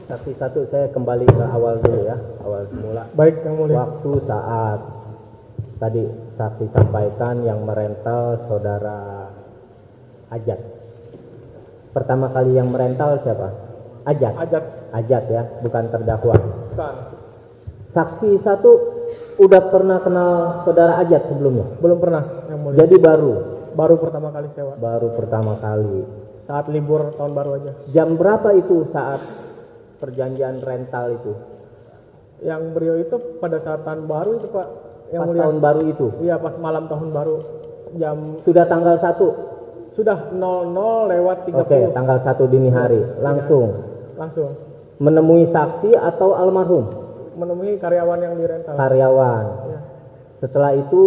Saksi satu, saya kembali ke awal dulu ya, awal semula. Baik, Yang Mulia. Waktu saat tadi saksi sampaikan yang merental saudara Ajat. Pertama kali yang merental siapa? Ajat. Ajat ya, bukan terdakwa. Bukan. Saksi satu udah pernah kenal saudara Ajat sebelumnya? Belum pernah, Yang Mulia. Jadi Baru pertama kali sewa. baru pertama kali. Saat libur tahun baru aja. Jam berapa itu saat perjanjian rental itu? Yang beliau itu pada saat tahun baru itu, Pak. Yang Pas Mulia. tahun baru itu? Iya, pas malam tahun baru. Jam Sudah tanggal 1? sudah 00 lewat 30. Oke, tanggal 1 dini hari. Langsung Langsung menemui saksi atau almarhum? menemui karyawan yang dirental. Karyawan. Iya. Setelah itu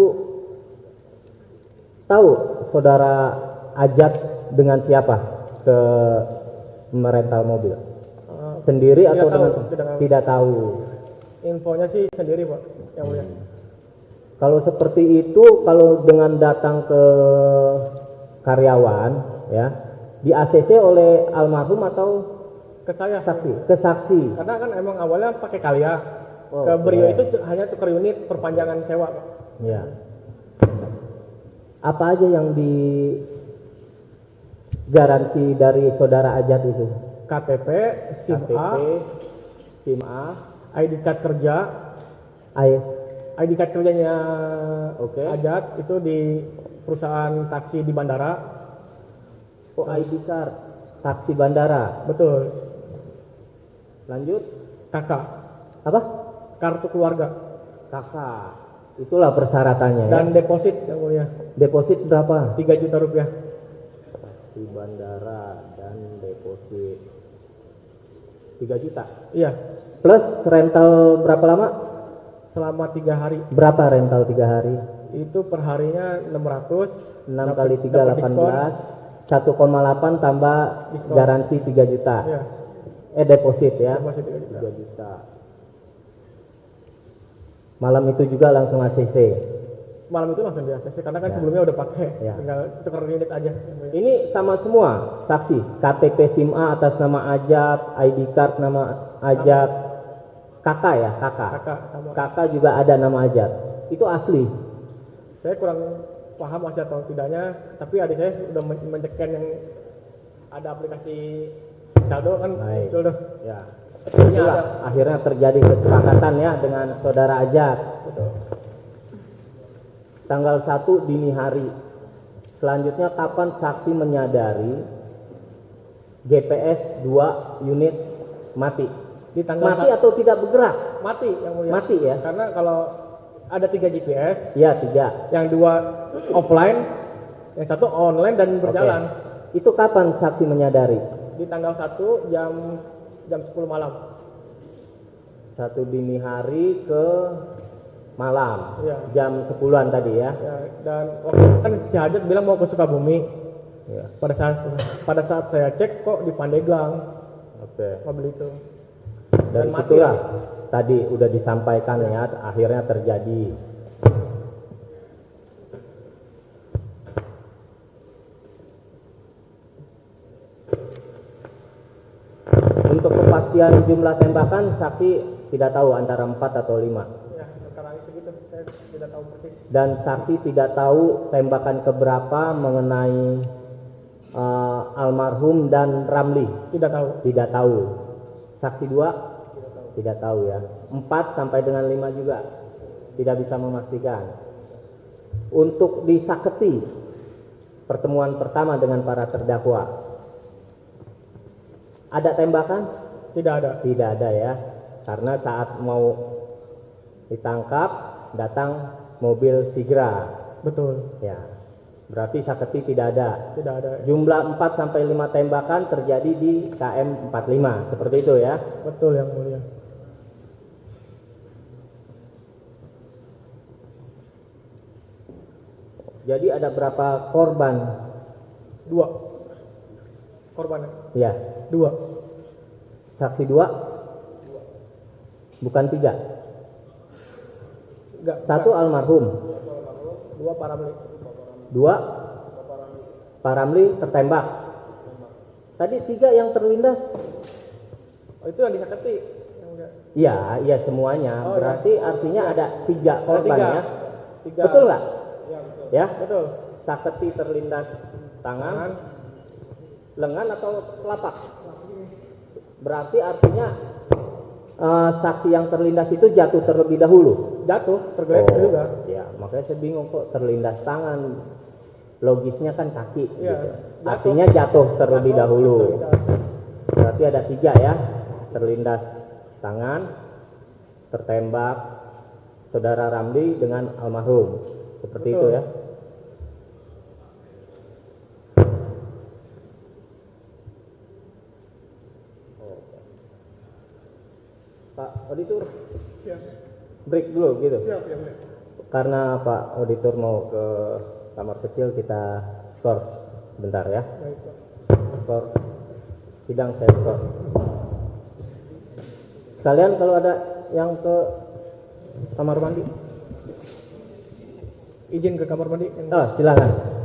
tahu saudara Ajat dengan siapa ke merental mobil? Sendiri Tidak atau tahu, dengan tidak tahu. tidak tahu? Infonya sih sendiri, Pak. Yang Mulia. Kalau seperti itu, kalau dengan datang ke karyawan ya, di ACC oleh almarhum atau Ke saya. saksi? Ke saksi. Karena kan emang awalnya pakai Kalia. Oh, Ke beliau oke. itu hanya tukar unit perpanjangan sewa, Pak. Ya. Apa aja yang di garansi dari saudara Ajat itu? KTP, SIM KTP, A, SIM A, ID card kerja, I- ID card kerjanya Oke. Ajat itu di perusahaan taksi di bandara. oh, ID card, taksi bandara. Betul. Lanjut, KK, apa? kartu keluarga. Kakak. Itulah persyaratannya Dan ya. deposit yang mulia Deposit berapa? 3 juta rupiah. Taksi bandara dan deposit 3 juta. Iya, Plus rental berapa lama? selama 3 hari. Berapa rental 3 hari? Itu perharinya 600. 6 kali 3, dapat 18. 1,8 tambah Diskon. garansi 3 juta. Iya, Deposit ya. deposit 3 juta. 3 juta. Malam itu juga langsung ACC. Malam itu langsung di ACC karena kan Ya. sebelumnya udah pakai. Ya. Tinggal tukar unit aja. Ini sama semua saksi. KTP SIM A atas nama Ajat, ID card nama Ajat. Kakak ya, kakak. Kakak sama. Kakak juga ada nama Ajat. Itu asli. Saya kurang paham masih atau tidaknya, tapi adik saya udah mencekkan yang ada aplikasi saldo kan Baik. muncul tuh. Ya. Itunya Itulah ada. akhirnya terjadi kesepakatan ya dengan saudara Ajat. Betul. Tanggal 1 dini hari. Selanjutnya kapan saksi menyadari GPS 2 unit mati? Di tanggal Mati atau tidak bergerak? mati yang mulia. Mati ya? Karena kalau ada 3 GPS, Ya, 3. yang 2 offline, yang 1 online dan berjalan. Oke. Itu kapan saksi menyadari? Di tanggal 1 jam 10 malam. 1 dini hari ke malam. Iya. Jam 10-an tadi ya. Ya, dan waktu itu kan si Hajat bilang mau ke Sukabumi. Ya. Pada saat saya cek kok di Pandeglang Oke. mobil itu. Dari Dan mati situlah tadi udah disampaikan ya, akhirnya terjadi. Untuk kepastian jumlah tembakan, saksi tidak tahu antara 4 atau 5. Ya, sekarang itu gitu, saya tidak tahu persis. Dan saksi tidak tahu tembakan keberapa mengenai almarhum dan Ramli. Tidak tahu. Tidak tahu. Saksi 2 tidak tahu ya. 4 sampai dengan 5 juga tidak bisa memastikan. Untuk disaketi pertemuan pertama dengan para terdakwa, ada tembakan? Tidak ada. Tidak ada ya. Karena saat mau ditangkap datang mobil Sigra. Betul. Ya. Berarti saketi tidak ada. Tidak ada. Jumlah 4 sampai 5 tembakan terjadi di KM 45. Seperti itu ya. Betul yang mulia. Jadi ada berapa korban? 2 korban. Ya. 2. Saksi 2? Bukan 3. Satu almarhum. Dua Pak Ramli. Dua Pak Ramli tertembak. Tadi 3 yang terlindas. Oh itu yang disakiti. Iya semuanya. Oh, berarti artinya ada 3 korban tiga. ya. Tiga. Betul nggak? Iya betul. Ya. Betul. Saketi terlindas tangan, lengan atau telapak. Berarti artinya saksi yang terlindas itu jatuh terlebih dahulu. Jatuh, tergeletak juga. Ya, makanya saya bingung kok terlindas tangan. Logisnya kan kaki. Iya. Gitu. Artinya jatuh terlebih dahulu. Berarti ada 3 ya. Terlindas tangan, tertembak saudara Ramli dengan almarhum. Seperti Betul. itu ya. Pak Auditor, break dulu gitu. Siap. Karena Pak Auditor mau ke kamar kecil, kita skor sebentar ya. Baik, Pak. Skor sidang saya skor. Sekalian kalau ada yang ke kamar mandi, Izin ke kamar mandi. silakan.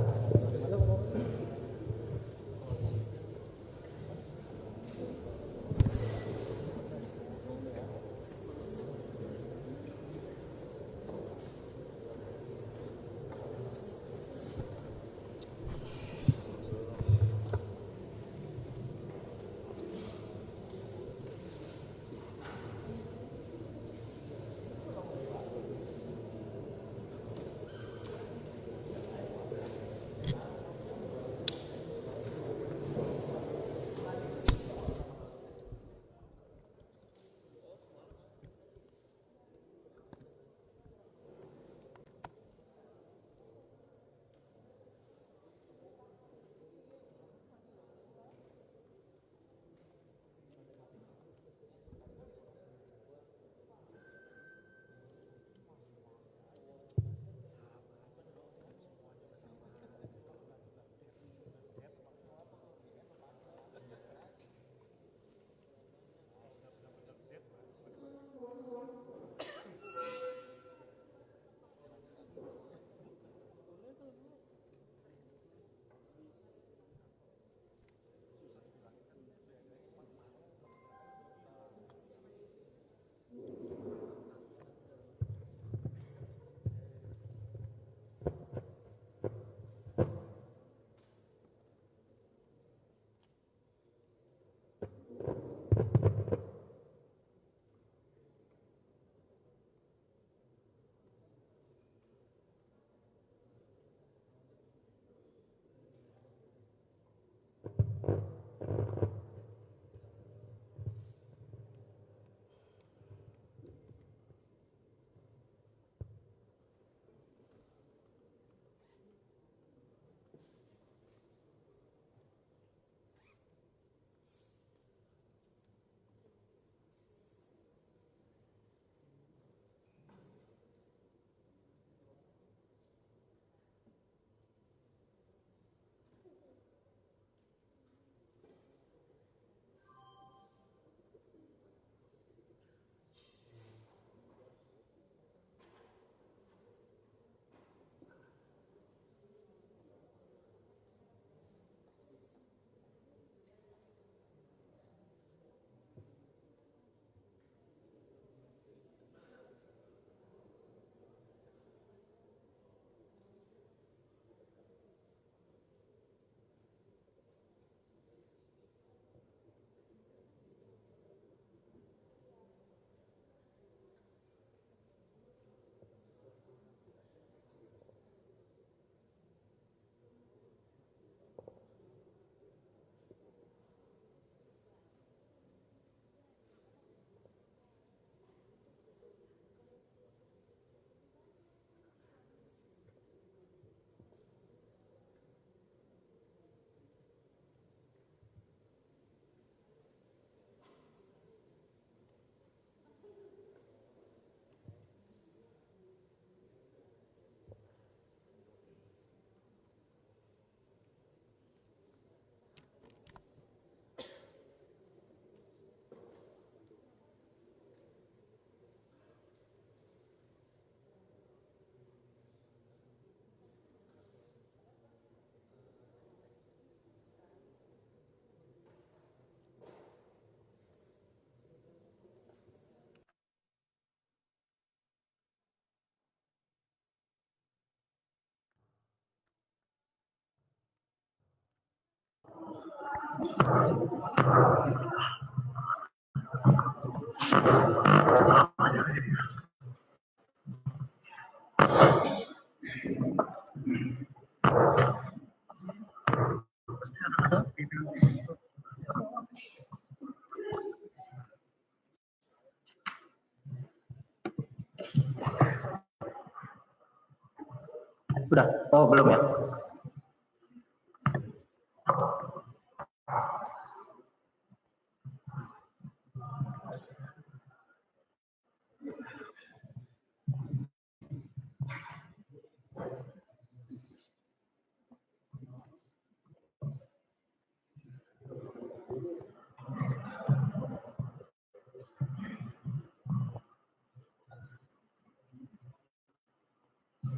Sudah? Oh, belum ya?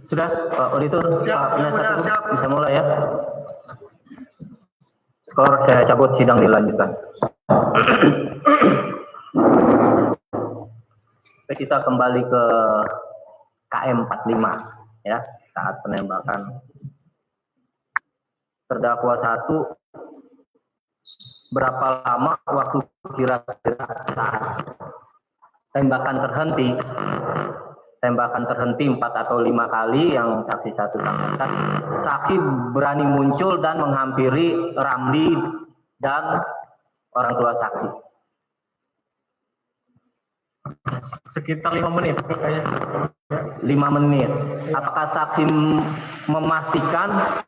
Sudah, Pak Auditor, Pak Penasihat Hukum, bisa mulai ya. Skor saya cabut, sidang dilanjutkan. Oke, kita kembali ke KM 45 ya, saat penembakan. Terdakwa 1, berapa lama waktu kira-kira saat tembakan terhenti? Tembakan terhenti 4 atau 5 kali yang saksi 1 sampaikan. Saksi berani muncul dan menghampiri Ramli dan orang tua saksi. Sekitar 5 menit kayaknya. 5 menit. Apakah saksi memastikan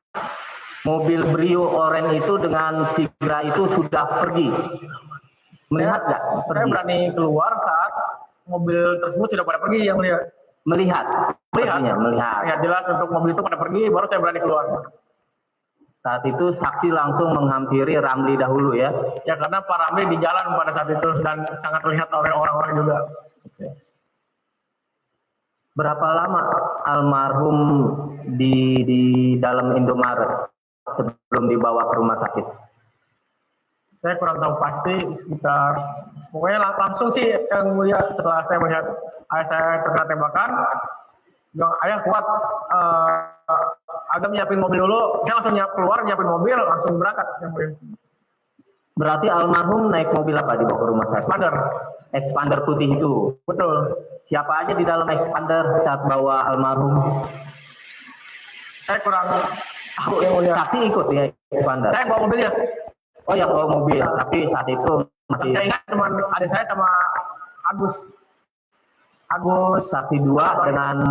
mobil Brio Oren itu dengan Sigra itu sudah pergi? Melihat nggak? Saya berani keluar saat mobil tersebut sudah pada pergi, yang mulia. Melihat. Ya jelas untuk mobil itu pada pergi, baru saya berani keluar. Saat itu saksi langsung menghampiri Ramli dahulu ya? Ya karena Pak Ramli di jalan pada saat itu dan sangat terlihat oleh orang-orang juga. Berapa lama almarhum di dalam Indomaret sebelum dibawa ke rumah sakit? Saya kurang tahu pasti, sekitar pokoknya langsung sih yang mulia setelah saya melihat ayah saya terkena tembakan, bilang ayah kuat, agak nyiapin mobil dulu, saya langsung keluar nyiapin mobil langsung berangkat yang mulia. Berarti almarhum naik mobil apa dibawa ke rumah sakit? Expander. Expander putih itu. Betul. Siapa aja di dalam Expander saat bawa almarhum? Saya kurang tahu yang mulia. Saksi ikut ya Expander. Saya bawa mobilnya. Oh yang bawa mobil, tapi saat itu masih. Saya ingat teman adik saya sama Agus saksi 2 dengan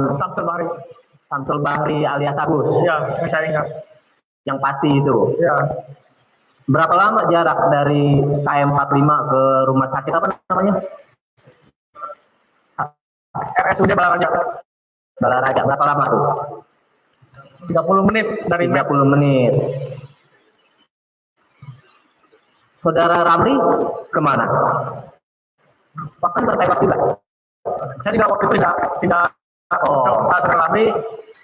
Samsul Bahri alias Agus. Iya, saya ingat. Yang pasti itu. Iya. Berapa lama jarak dari KM 45 ke rumah sakit apa namanya? RSUD Balaraja. Balaraja. Berapa lama tuh? 30 menit dari 30 menit. Saudara Ramli kemana? Bahkan tertembak juga. Saya juga waktu itu tidak Saudara Ramli,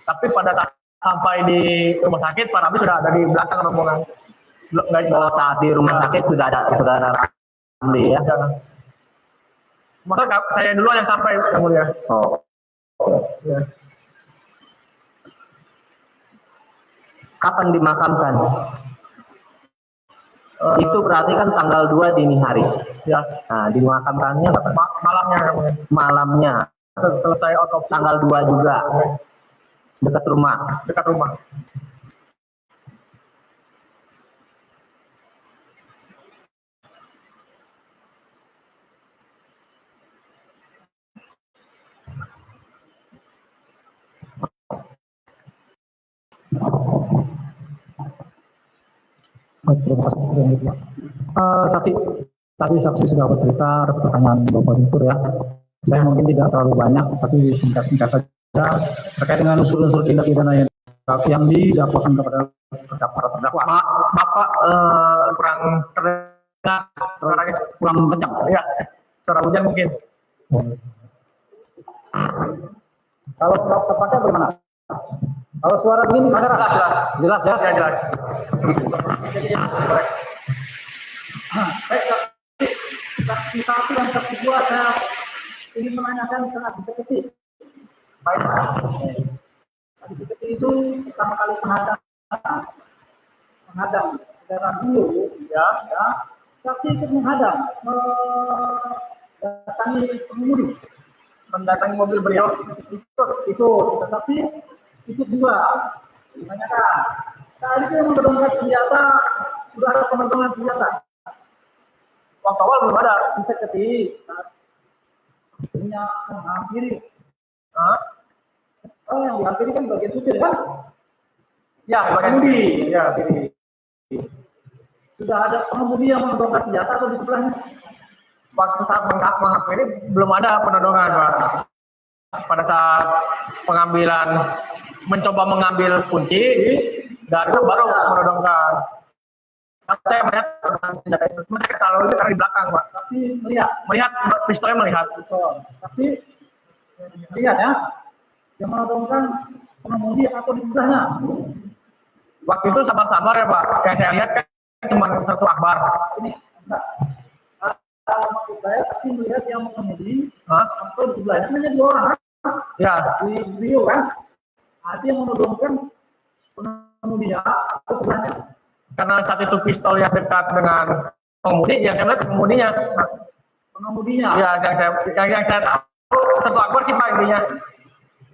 tapi pada saat sampai di rumah sakit Pak Ramli sudah ada di belakang rombongan. Oh, saat di rumah sakit sudah ada saudara Ramli ya? Maka saya duluan yang sampai, yang mulia. Oh. Ya. Kapan dimakamkan? Itu berarti kan tanggal 2 dini hari. Ya. Nah, dimakamkannya malamnya, yang mulia. Malamnya. Selesai otopsi. Tanggal 2 juga. Dekat rumah. Dekat rumah. Saksi, tadi saksi sudah bercerita atas pertanyaan Bapak Direktur ya. Saya mungkin tidak terlalu banyak, tapi singkat-singkat saja terkait dengan unsur-unsur tindak pidana yang didakwakan kepada terdakwa. Bapak kurang terdengar suaranya, Kurang kencang. Ya, suara hujan mungkin. Kalau tepatnya bagaimana? Kalau suara begini, jelas ya? Ya, jelas. Baik, saksi 1 dan saksi 2 saya ingin menanyakan tentang detektif. Baik, detektif itu pertama kali menghadang kendaraan dulu Ya. ya, saksi ikut menghadang, mendatangi pengemudi, Mendatangi mobil beliau. itu tetapi ikut juga ditanyakan. Saat itu yang menodongkan senjata sudah ada pemotongan senjata. Waktu awal belum ada. Bisa ketik punya menghampiri. Hah? Oh, yang dihampiri kan bagian supir kan? Ya, Pengemudi. Ya. Sudah ada pengemudi yang menodongkan senjata atau di sebelahnya? Waktu saat mengakhiri belum ada penodongan, Pak. Pada saat pengambilan, mencoba mengambil kunci, dan itu baru menodongkan. Saya melihat senjata itu, mereka kalau itu karena di belakang, Pak. Tapi Melihat pistolnya melihat. tapi lihat ya, yang menodongkan pengemudi atau di sebelahnya. Waktu itu sabar-sabar ya, Pak. Yang saya lihat kan cuma satu akbar. Ini enggak. Maksud saya tapi melihat yang mengemudi Hah? atau di sebelahnya hanya 2 orang Ya, di video kan. Artinya yang menodongkan pengemudinya atau sebelahnya. karena saat itu pistol yang dekat dengan pengemudi, yang saya lihat pengemudinya. Pengemudinya. Ya, yang saya tahu satu akbar sih Pak intinya.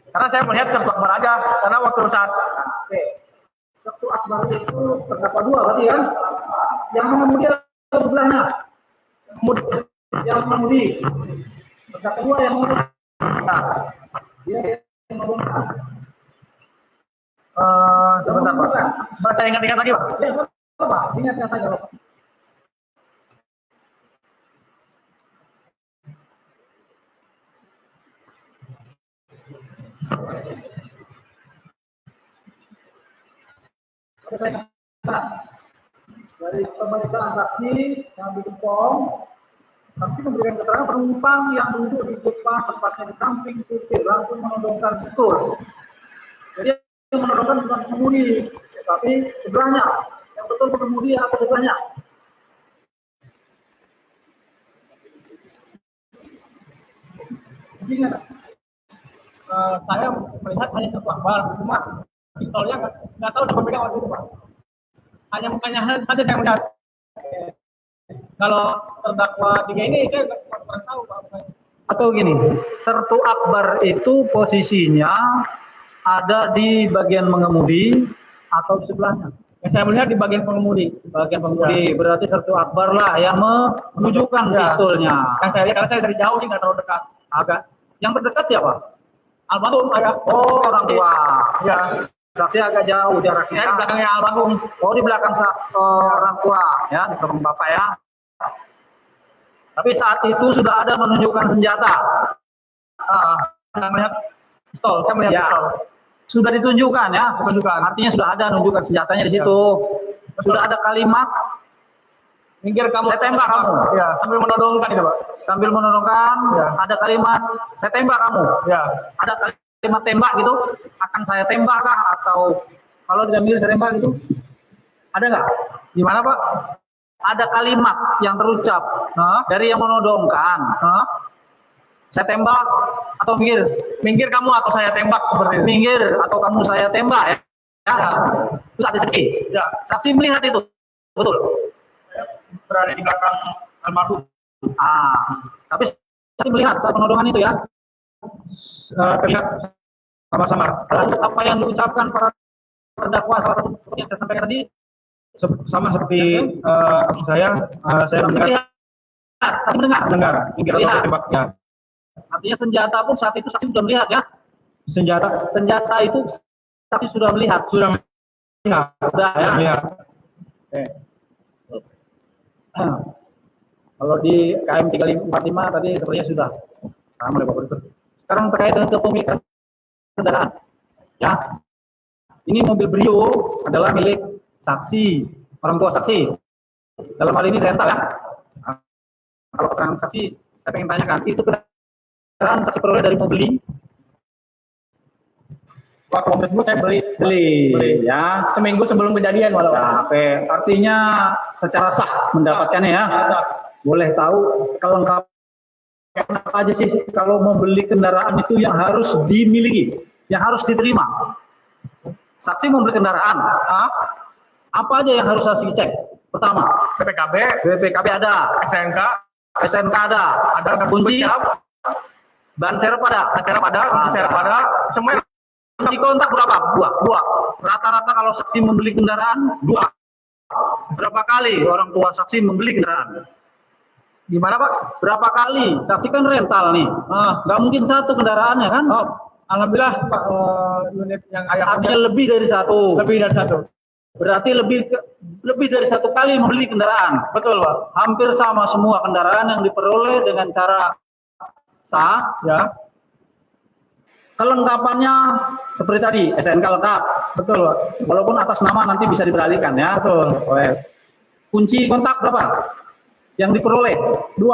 Karena saya melihat satu akbar aja. Karena waktu saat Oke. Satu akbar itu terdapat 2 berarti kan? Yang mengemudi atau sebelahnya? Yang mengemudi. Terdapat 2 yang mengemudi. Nah, dia yang menodongkan. sebentar Pak. Saya ingat-ingat lagi Pak. Ya, Pak. Ingat saja Pak. Dari pemeriksaan saksi yang ditumpang, saksi memberikan keterangan penumpang yang duduk di depan tempatnya di samping supir langsung menodongkan betul. Jadi yang menodongkan bukan pengemudi, tapi sebelahnya. Yang betul pengemudi atau sebelahnya. Ingat. Saya melihat hanya satu akbar, cuma pistolnya nggak tahu siapa pegang waktu itu Pak. Hanya mukanya saja saya melihat. Kalau terdakwa 3 ini saya nggak tahu Pak. Atau gini, sertu akbar itu posisinya ada di bagian mengemudi atau di sebelahnya. Yang saya melihat di bagian pengemudi. Bagian pengemudi, berarti sertu akbar lah yang menunjukkan pistolnya. Yang saya lihat karena saya dari jauh sih nggak terlalu dekat. Agak. Yang terdekat siapa? Almarhum ada. Oh, orang tua. Ya. Saksi agak jauh jaraknya. Saya di belakangnya almarhum. Oh, di belakang orang tua, ya, di belakang bapak ya. Tapi saat itu sudah ada menunjukkan senjata. Saya melihat pistol. Saya melihat Ya. pistol. Sudah ditunjukkan ya. Tunjukkan. Artinya sudah ada menunjukkan senjatanya di situ. Sudah ada kalimat Minggir kamu. Saya tembak kamu. Ya. Sambil menodongkan itu Pak. sambil menodongkan, Ya. ada kalimat saya tembak kamu. Ya. Ada kalimat tembak gitu, akan saya tembak kah atau kalau tidak milih saya tembak gitu? Ada nggak? Gimana Pak? Ada kalimat yang terucap dari yang menodongkan. Saya tembak atau minggir? Minggir kamu atau saya tembak seperti itu. Minggir atau kamu saya tembak ya? Ya. Itu saksi saksi. Ya. Saksi melihat itu, betul. Berada di belakang almarhum. Tapi saksi melihat saat penodongan itu ya. Terlihat sama-sama. Apa yang diucapkan para terdakwa salah satu seperti yang saya sampaikan tadi Sama seperti saya melihat, saksi mendengar. minggir atau Lihat. tembak. Ya. Artinya senjata pun saat itu saksi sudah melihat ya. Senjata itu saksi sudah melihat. Sudah melihat. Sudah ya. Melihat. Kalau di KM 345 tadi sepertinya sudah paham oleh Bapak Direktur. Sekarang terkait dengan kepemilikan kendaraan. Ya. Ini mobil Brio adalah milik saksi, orang tua saksi. Dalam hal ini rental ya. Kalau keterangan saksi, saya ingin tanyakan, itu kendaraan saksi peroleh dari mobil Waktu mobil tersebut saya beli ya. seminggu sebelum kejadian walau. Oke, artinya secara sah mendapatkannya ya. Boleh tahu kelengkapan apa aja sih kalau membeli kendaraan itu yang harus dimiliki, yang harus diterima. Saksi membeli kendaraan, apa aja yang harus saksi cek? Pertama, BPKB, BPKB ada, STNK, SNK ada, kunci, ban serep ada, kunci serep ada, semua. kunci kontak berapa? Dua. Rata-rata kalau saksi membeli kendaraan, 2. Berapa kali orang tua saksi membeli kendaraan? Gimana Pak? Berapa kali? Saksi kan rental nih. Nggak mungkin satu kendaraannya kan? Oh, alhamdulillah Pak, unit yang ayah Artinya lebih dari satu. lebih dari satu. Berarti lebih dari satu kali membeli kendaraan. Betul Pak. Hampir sama semua kendaraan yang diperoleh dengan cara sah, ya. Kelengkapannya seperti tadi, SNK lengkap. Betul Pak. Walaupun atas nama nanti bisa diberalihkan ya. Betul. Kunci kontak berapa? Yang diperoleh? 2.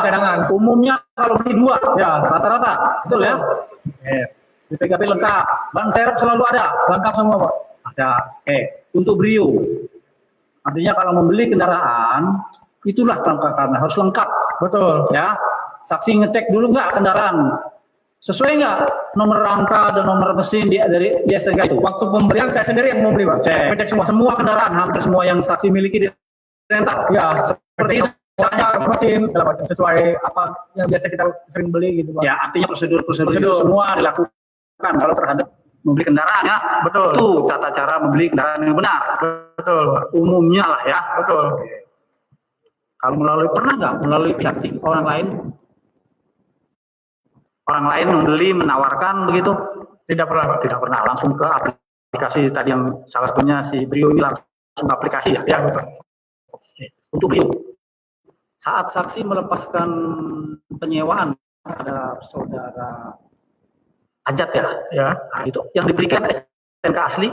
Cadangan. Umumnya kalau beli 2, ya rata-rata. Betul ya? BPKB lengkap. Ban serep selalu ada. Lengkap semua Pak. Ada. Untuk Brio. Artinya kalau membeli kendaraan, itulah kelengkapannya, harus lengkap. Betul. Ya. Saksi ngecek dulu nggak kendaraan. Sesuai nggak nomor rangka dan nomor mesin dari STNK itu? Waktu pembelian saya sendiri yang mau beli Pak. Cek semua kendaraan, hampir semua yang saksi miliki di rental. Ya, Seperti itu. caranya mesin segala macam sesuai apa yang biasa kita sering beli gitu Pak. Ya, artinya prosedur itu semua dilakukan kalau terhadap membeli kendaraan ya. Betul. Itu tata cara membeli kendaraan yang benar. Betul Pak. Umumnya lah ya. Betul. Kalau pernah nggak melalui pihak orang lain? Orang lain membeli, menawarkan begitu? Tidak pernah Pak. Tidak pernah, langsung ke aplikasi tadi yang salah satunya si Brio ini langsung ke aplikasi ya? Ya betul. Untuk Brio, saat saksi melepaskan penyewaan pada saudara Ajat ya? Ya. Nah, itu yang diberikan STNK asli,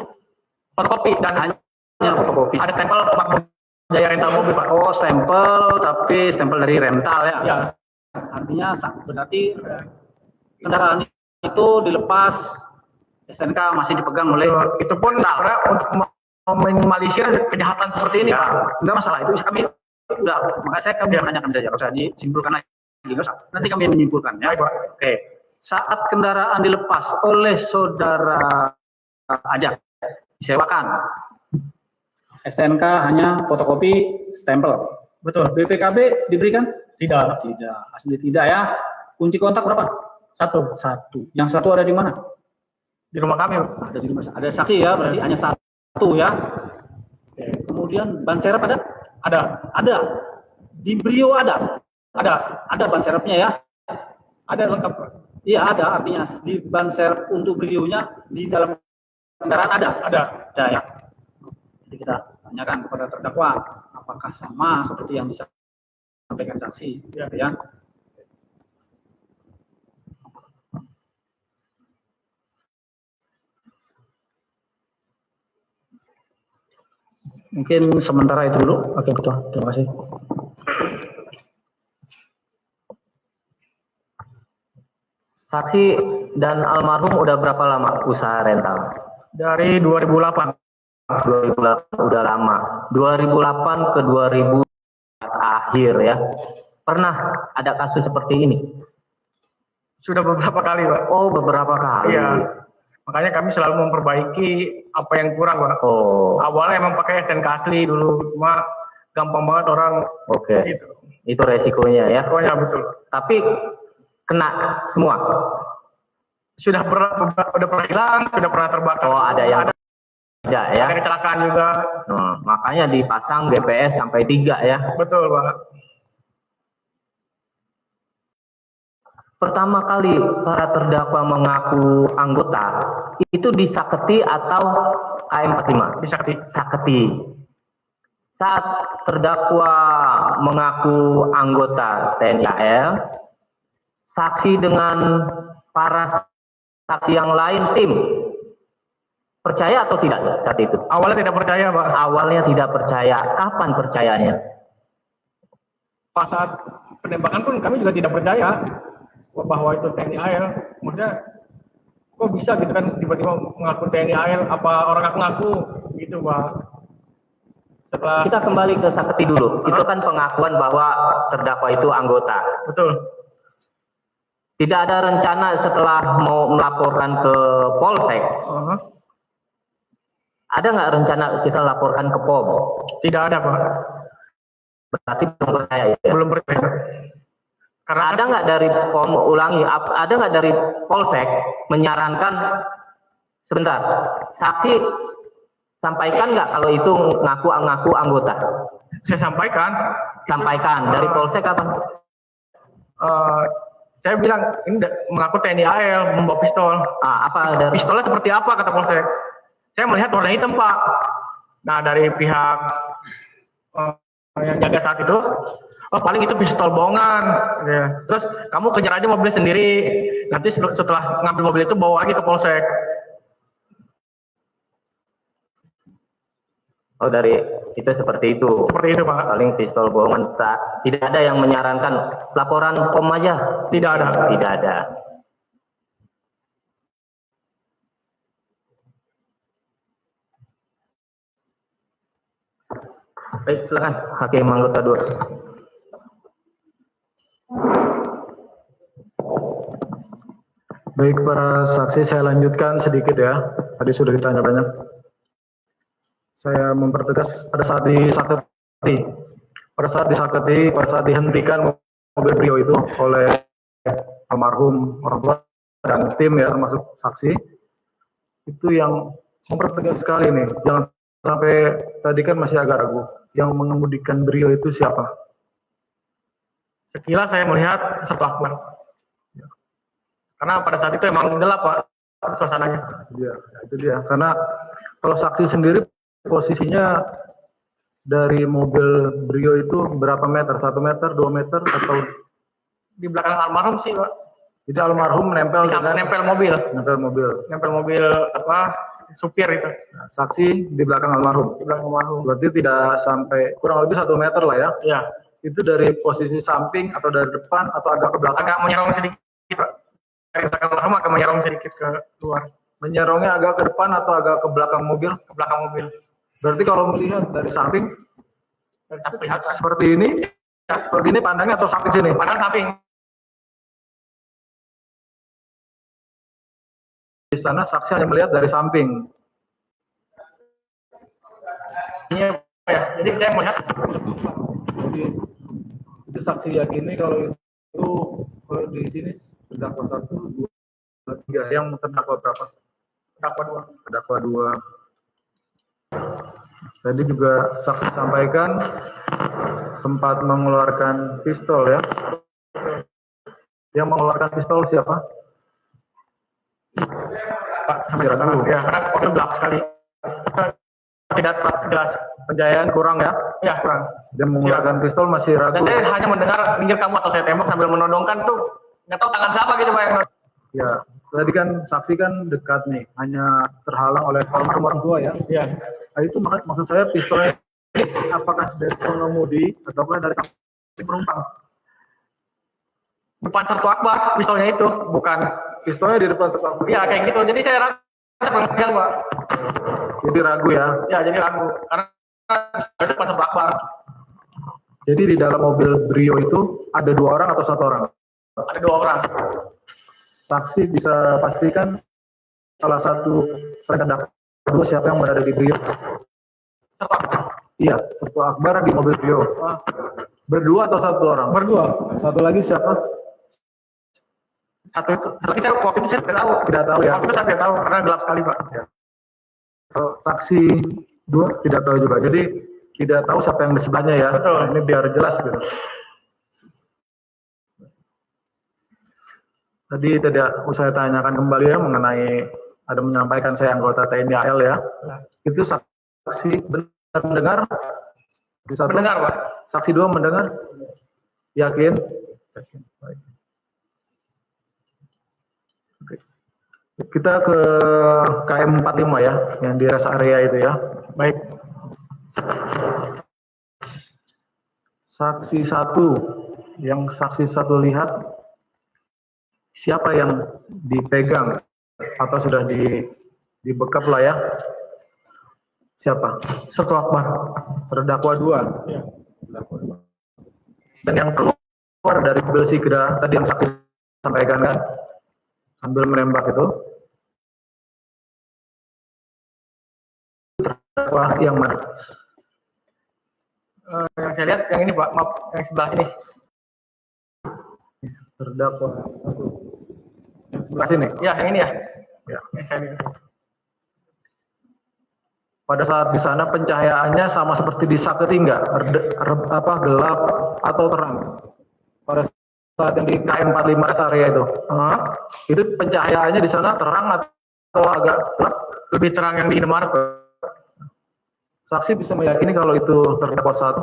Fotokopi dan hanya fotokopi. ada stempel Pak Jaya rental mobil Pak. Oh, stempel, tapi stempel dari rental ya? Ya. Artinya berarti kendaraan itu dilepas, STNK masih dipegang oleh Itu pun sebenarnya untuk meminimalisir kejahatan seperti ini ya, Pak. enggak masalah itu kami enggak, makanya saya kami menanyakan saja, kalau saya disimpulkan lagi, nanti kami menyimpulkan ya. Baik, Pak. Oke, saat kendaraan dilepas oleh saudara Ajak, disewakan, STNK hanya fotokopi, stempel. Betul. BPKB diberikan? Tidak. Tidak, asli tidak ya. Kunci kontak berapa? 1. Yang satu ada di mana? Di rumah kami. Ada di rumah. Ada saksi ya, berarti hanya 1 ya. Oke. Kemudian ban serep ada? Ada. Di Brio ada? Ada ban serepnya ya? Ada lengkap. Iya ada, artinya di ban serep untuk Brio-nya di dalam kendaraan ada ya. Jadi kita tanyakan kepada terdakwa, apakah sama seperti yang disampaikan saksi? Ya. Mungkin sementara itu dulu. Oke, Ketua. Terima kasih. Saksi dan almarhum udah berapa lama usaha rental? Dari 2008. 2008 udah lama. 2008 ke 2000 akhir ya. Pernah ada kasus seperti ini? Sudah beberapa kali Pak. Oh, beberapa kali. Iya. Makanya kami selalu memperbaiki apa yang kurang Pak. Oh. Awalnya emang pakai STNK asli dulu, cuma gampang banget orang. Oke. Gitu. Itu resikonya ya. Pokoknya betul. Tapi kena semua. Udah pernah hilang, sudah pernah terbakar. Oh, ada yang tidak ya. Ada kecelakaan juga. Makanya dipasang GPS sampai 3 ya. Betul Pak. Pertama kali para terdakwa mengaku anggota itu di Saketi atau KM45? Di Saketi. Saketi. Saat terdakwa mengaku anggota TNI AL, saksi dengan para saksi yang lain tim percaya atau tidak saat itu? Awalnya tidak percaya Pak. Awalnya tidak percaya. Kapan percayanya? Pas saat penembakan pun kami juga tidak percaya bahwa itu TNI AL. Maksudnya kok bisa gitu kan tiba-tiba mengaku TNI AL, apa orang ngaku gitu Pak. Setelah Kita kembali ke Saketi dulu. Itu kan pengakuan bahwa terdakwa itu anggota. betul. Tidak ada rencana setelah mau melaporkan ke Polsek, Ada nggak rencana kita laporkan ke POM? Tidak ada, Pak. Berarti belum percaya ya? Belum percaya. Karena Ada nggak dari POM, ada nggak dari Polsek menyarankan, sebentar, saksi sampaikan nggak kalau itu ngaku anggota? saya sampaikan. Dari Polsek apa? Saya bilang ini mengaku TNI AL membawa pistol. Apa dari Pistolnya seperti apa kata Polsek? Saya melihat warna hitam, Pak. Nah, dari pihak yang jaga saat itu, paling itu pistol bohongan. Ya. Terus kamu kejar aja mobil sendiri. Nanti setelah ngambil mobil itu bawa lagi ke Polsek. Oh, dari itu seperti itu. Seperti itu, Pak. Paling pistol bohongan. Tidak ada yang menyarankan laporan POM aja? Tidak ada. Tidak ada. Baik, silakan Hakim anggota 2. Baik, para saksi, saya lanjutkan sedikit ya. Tadi sudah ditanya banyak. Saya mempertegas pada saat dihentikan mobil Brio itu oleh almarhum orang tua dan tim ya, termasuk saksi, itu yang mempertegas sekali nih. Jangan sampai tadi kan masih agak ragu. Yang mengemudikan Brio itu siapa? Sekilas saya melihat Sertu Akbar. Karena pada saat itu emang gelap, Pak, suasananya. Itu dia. Karena kalau saksi sendiri posisinya dari mobil Brio itu berapa meter? 1 meter, 2 meter, atau Di belakang almarhum sih, Pak. jadi almarhum nempel Nempel mobil. Nempel mobil supir itu. Nah, saksi di belakang almarhum. Di belakang almarhum. Berarti tidak sampai, kurang lebih 1 meter lah ya. Iya. Itu dari posisi samping atau dari depan atau agak ke belakang? Agak menyerong sedikit, Pak. Dari belakang almarhum agak menyerong sedikit ke luar. Menyerongnya agak ke depan atau agak ke belakang mobil? Ke belakang mobil. Berarti kalau melihat dari samping Dari samping kelihatan. seperti ini, seperti ini pandangnya atau samping sini? Padahal samping. Di sana saksi hanya melihat dari samping. Iya, ya. Jadi saya melihat. Jadi itu saksi yakini kalau itu kalau di sini terdakwa 1, 2, 3, yang terdakwa berapa? Terdakwa 2. Tadi juga saksi sampaikan sempat mengeluarkan pistol ya. Yang mengeluarkan pistol siapa? Pak, sampai sekarang. Ya, karena waktu gelap sekali. Tidak jelas. Penjayaan kurang ya? Ya, kurang. Dia mengeluarkan pistol masih ragu. Dan saya hanya mendengar pinggir kamu atau saya tembak sambil menodongkan tuh. Nggak tahu tangan siapa gitu, Pak. Ya, tadi kan saksi kan dekat nih, hanya terhalang oleh almarhum orang tua ya. Iya. Nah, itu maksud saya pistolnya apakah dari pengemudi ataukah dari saksi penumpang? Depan Sertu Akbar, pistolnya itu, bukan. Pistolnya di depan tukang. Iya, kayak gitu. Jadi saya ragu, Pak. Jadi ragu ya. Ya, jadi ragu. Karena di depan Sertu Akbar. Jadi di dalam mobil Brio itu ada 2 orang atau 1 orang? Ada 2 orang. Saksi bisa pastikan salah satu selain terdakwa 2 siapa yang berada di Brio? Sertu Akbar. Iya, Sertu Akbar di mobil Brio. Berdua atau 1 orang? Berdua. Satu lagi siapa? Satu lagi saya waktu itu saya tidak tahu. Tidak tahu ya. Waktu itu saya tidak tahu karena gelap sekali, Pak. Ya. Kalau saksi 2 tidak tahu juga. Jadi tidak tahu siapa yang di sebelahnya ya. Betul. Ini biar jelas gitu. Tadi tidak saya tanyakan kembali ya mengenai ada menyampaikan saya anggota TNI AL ya. Itu saksi benar mendengar? Mendengar, Pak. Saksi 2 mendengar? Yakin? Yakin. Baik. Oke. Kita ke KM 45 ya, yang di rest area itu ya. Baik. Saksi 1, yang saksi 1 lihat, siapa yang dipegang atau sudah dibekap lah ya? Siapa? Sertu Akbar. Terdakwa 2. Ya. Dan yang keluar dari mobil Sigra tadi yang saksi sampaikan kan, sambil menembak itu terdakwa yang mana? Yang saya lihat yang ini Pak, maaf, yang sebelah sini. Terdakwa yang sebelah sini. Ya, yang ini ya. Ya. Yang saya lihat. Pada saat di sana pencahayaannya sama seperti di Saketi enggak? Gelap atau terang? Pada saat yang di KM45 rest area itu pencahayaannya di sana terang atau agak gelap? Lebih terang yang di Indomaret. Saksi bisa meyakini kalau itu terdakwa satu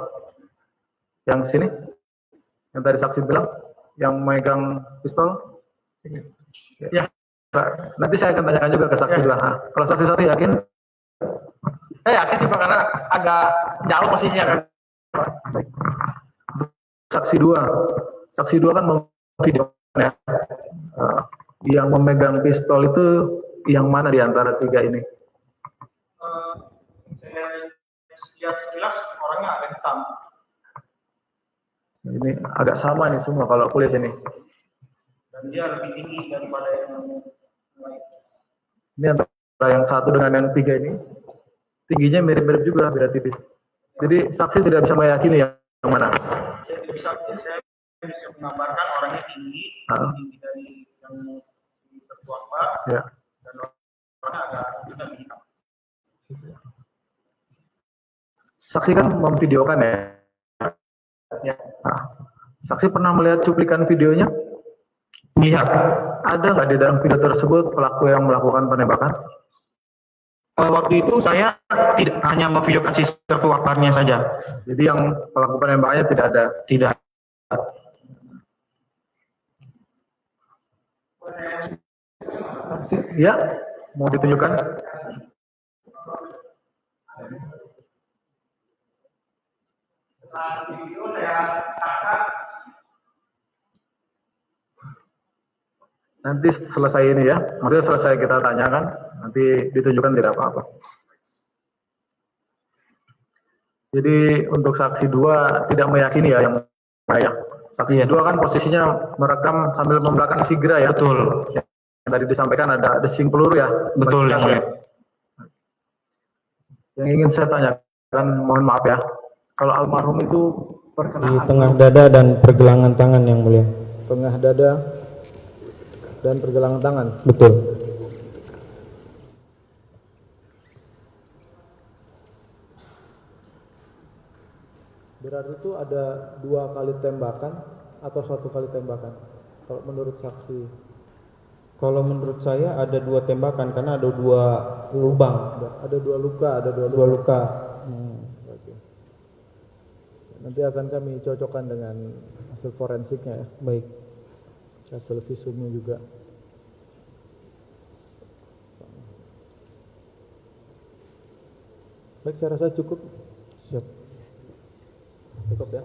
yang sini, yang tadi saksi bilang, yang megang pistol. Ya. Nanti saya akan tanyakan juga ke saksi bilang. Kalau saksi satu yakin? Saya yakin sih Pak, karena agak jauh posisinya kan. Saksi dua kan memvideokan ya. Yang memegang pistol itu yang mana di antara tiga ini? Saya lihat sekilas orangnya ada hitam. Ini agak sama nih semua kalau kulit ini. Dan dia lebih tinggi daripada yang lain. Ini antara yang satu dengan yang tiga ini. Tingginya mirip-mirip juga, beda tipis. Jadi saksi tidak bisa meyakini yang mana. Saya bisa menggambarkan orangnya tinggi dari yang tertua ya. Dan orangnya agak juga hitam. Saksi kan memvideokan ya. Nah, saksi pernah melihat cuplikan videonya? Iya. Ada nggak di dalam video tersebut pelaku yang melakukan penembakan? Waktu itu saya tidak hanya memvideokan si tertuakarnya saja. Jadi yang pelaku penembakannya tidak ada? Tidak. Ya, mau ditunjukkan? Nanti selesai ini ya, maksudnya selesai kita tanyakan, nanti ditunjukkan tidak apa-apa. Jadi untuk saksi dua tidak meyakini ya yang saya. Saksi dua kan posisinya merekam sambil membelakangi Sigra ya. Betul. Yang tadi disampaikan ada desing peluru ya. Betul yang mulia. Yang ingin saya tanyakan, mohon maaf ya, kalau almarhum itu di tengah dada dan pergelangan tangan yang mulia. Tengah dada dan pergelangan tangan. Betul. Berarti itu ada 2 kali tembakan atau 1 kali tembakan? Kalau menurut saksi? Kalau menurut saya ada 2 tembakan karena ada 2 lubang. Ada 2 luka, ada 2 luka. Oke. Nanti akan kami cocokkan dengan hasil forensiknya ya. Baik. Hasil visumnya juga. Baik, saya rasa cukup. Siap. Cukup ya.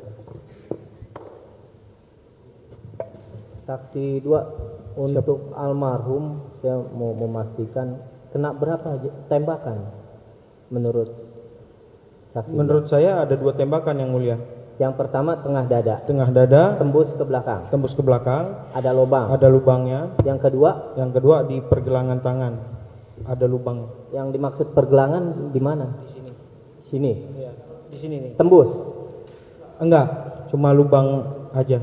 Saksi 2 untuk almarhum saya mau memastikan kena berapa tembakan menurut saksi? Menurut saya ada 2 tembakan yang mulia. Yang pertama tengah dada. Tengah dada, Tembus ke belakang. tembus ke belakang, Ada lubang. ada lubangnya. Yang kedua, Yang kedua di pergelangan tangan, ada lubang. yang dimaksud pergelangan di mana? Di sini. Sini. Iya, di sini nih. Tembus. Enggak, cuma lubang aja.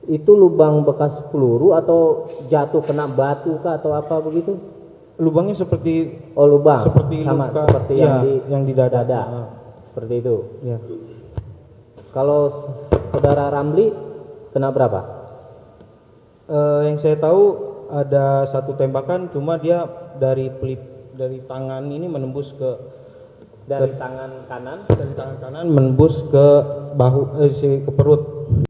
Itu lubang bekas peluru atau jatuh kena batu kah atau apa begitu? Lubangnya seperti Oh, lubang. seperti sama luka, seperti iya, yang di dada. dada. Ah, Seperti itu. iya. Kalau saudara Ramli kena berapa? Yang saya tahu ada 1 tembakan, cuma dia dari tangan ini menembus ke Dari tangan kanan. dari tangan kanan menembus ke bahu, ke perut.